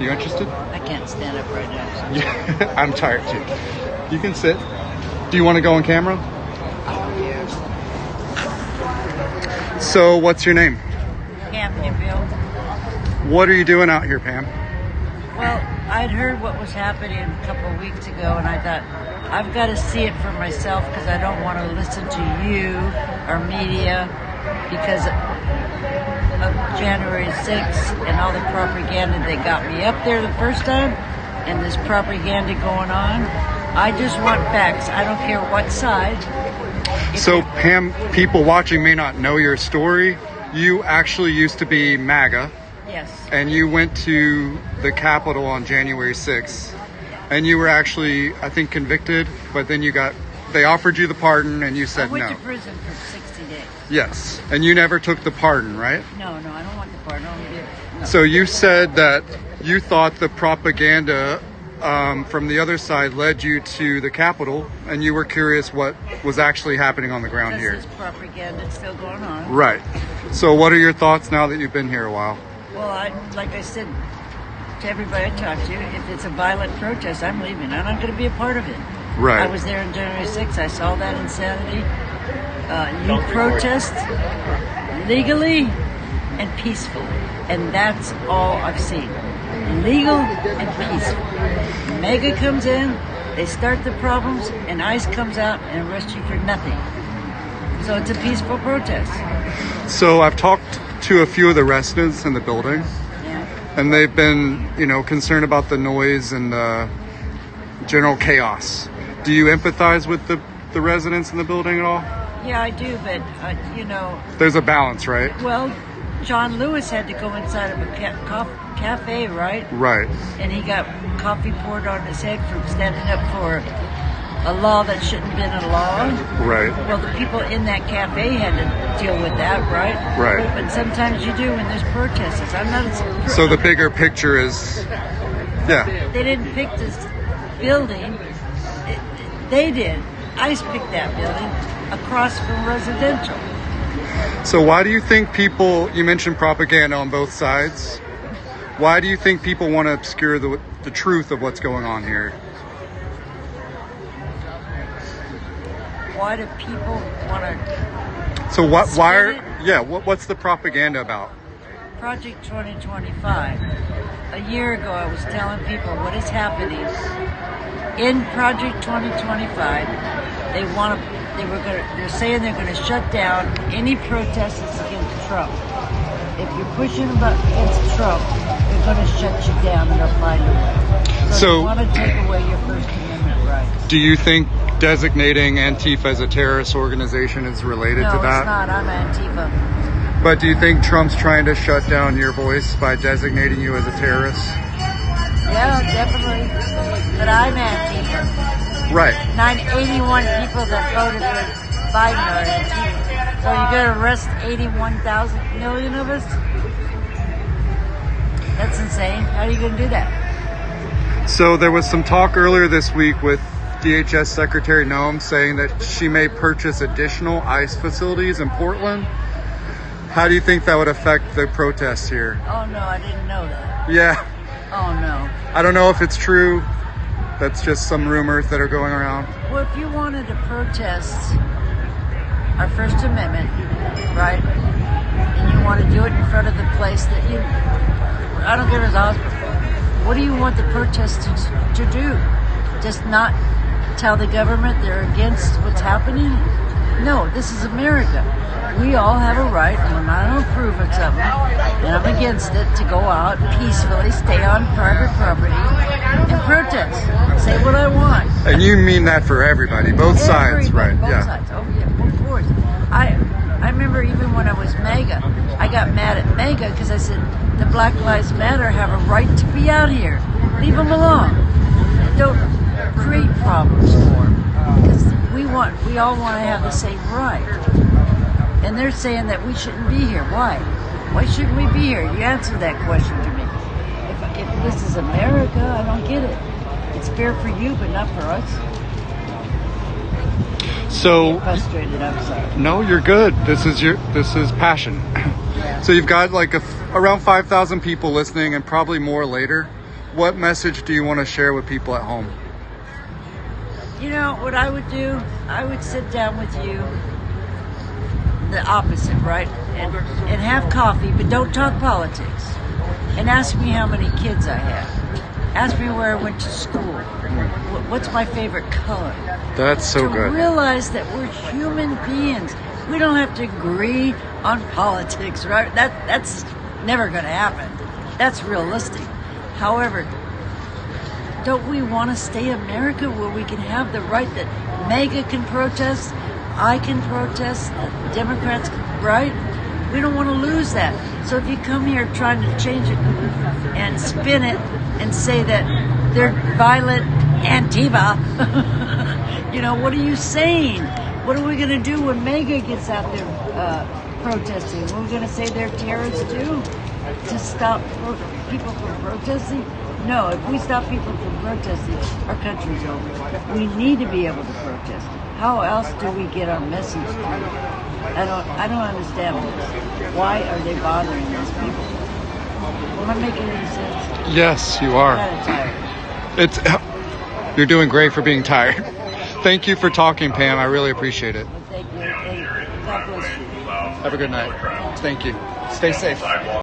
You interested? I can't stand up right now. So. Yeah, I'm tired too. You can sit. Do you want to go on camera? I don't care. So, what's your name? Pam Hemphill. What are you doing out here, Pam? Well, I'd heard what was happening a couple of weeks ago, and I thought, I've got to see it for myself because I don't want to listen to you or media because of January 6th and all the propaganda that got me up there the first time and this propaganda going on. I just want facts. I don't care what side. So, Pam, people watching may not know your story. You actually used to be MAGA. Yes. And you went to the Capitol on January 6th. And you were actually, I think, convicted, but then they offered you the pardon and you said no. I went to prison for 60 days. Yes. And you never took the pardon, right? No, I don't want the pardon. I don't get it. No. So you said that you thought the propaganda from the other side led you to the Capitol, and you were curious what was actually happening on the ground here. This propaganda is still going on. Right. So what are your thoughts now that you've been here a while? Well, like I said to everybody I talked to, if it's a violent protest, I'm leaving. I'm not going to be a part of it. Right. I was there on January 6th. I saw that insanity. You protest legally and peacefully, and that's all I've seen. Legal and peaceful. MAGA comes in, they start the problems, and ICE comes out and arrests you for nothing. So it's a peaceful protest. So I've talked to a few of the residents in the building, and they've been, concerned about the noise and the general chaos. Do you empathize with the residents in the building at all? Yeah, I do, but, There's a balance, right? Well, John Lewis had to go inside of a cafe, right? Right. And he got coffee poured on his head for standing up for a law that shouldn't have been a law. Right. Well, the people in that cafe had to deal with that, right? Right. But sometimes you do when there's protests. I'm not. So the bigger picture is, yeah. They didn't pick this building. They did. ICE picked that building across from residential. So why do you think you mentioned propaganda on both sides. Why do you think people want to obscure the truth of what's going on here? Why do people want to? So what's the propaganda about? Project 2025. A year ago, I was telling people what is happening in Project 2025. They're saying they're going to shut down any protests against Trump. If you're pushing against Trump, they're going to shut you down and they'll find a way. So they want to take away your First Amendment rights. Do you think designating Antifa as a terrorist organization is related to that? No, it's not. I'm Antifa. But do you think Trump's trying to shut down your voice by designating you as a terrorist? Yeah, definitely. But I'm Antifa. Right. 981 people that voted for Biden are Antifa. So you're going to arrest 81,000 million of us? That's insane. How are you going to do that? So there was some talk earlier this week with DHS Secretary Noem saying that she may purchase additional ICE facilities in Portland. How do you think that would affect the protests here? Oh, no, I didn't know that. Yeah. Oh, no. I don't know if it's true. That's just some rumors that are going around. Well, if you wanted to protest our First Amendment, right, and you want to do it in front of the place that I don't care if it's a hospital, what do you want the protesters to do? Just not tell the government they're against what's happening? No, this is America. We all have a right, and when I don't approve of something, and I'm against it, to go out peacefully, stay on private property, and protest. Say what I want. And you mean that for everybody, both sides, right? Both sides. Oh, yeah, of course. I remember even when I was MAGA, I got mad at MAGA because I said, the Black Lives Matter have a right to be out here. Leave them alone. Don't create problems for them. Because we all want to have the same right. And they're saying that we shouldn't be here. Why? Why shouldn't we be here? You answer that question to me. If this is America, I don't get it. It's fair for you, but not for us. So I'm frustrated. I'm sorry. No, you're good. This is passion. Yeah. So you've got like around 5,000 people listening, and probably more later. what message do you want to share with people at home? You know what I would do? I would sit down with you, the opposite, right? And have coffee, but don't talk politics. And ask me how many kids I have. Ask me where I went to school. What's my favorite color? That's so to good. realize that we're human beings. We don't have to agree on politics, right? That's never going to happen. That's realistic. However, don't we want to stay America where we can have the right that MAGA can protest, I can protest, Democrats, right? We don't want to lose that. So if you come here trying to change it and spin it and say that they're violent antifa, what are you saying? What are we going to do when MAGA gets out there protesting? We're going to say they're terrorists too to stop people from protesting? No, if we stop people from protesting, our country's over. We need to be able to protest. How else do we get our message through? I don't understand this. Why are they bothering these people? Am I making any sense? Yes, you are. I'm kind of tired. You're doing great for being tired. Thank you for talking, Pam. I really appreciate it. Well, thank you. And God bless you. Have a good night. Thank you. Stay safe.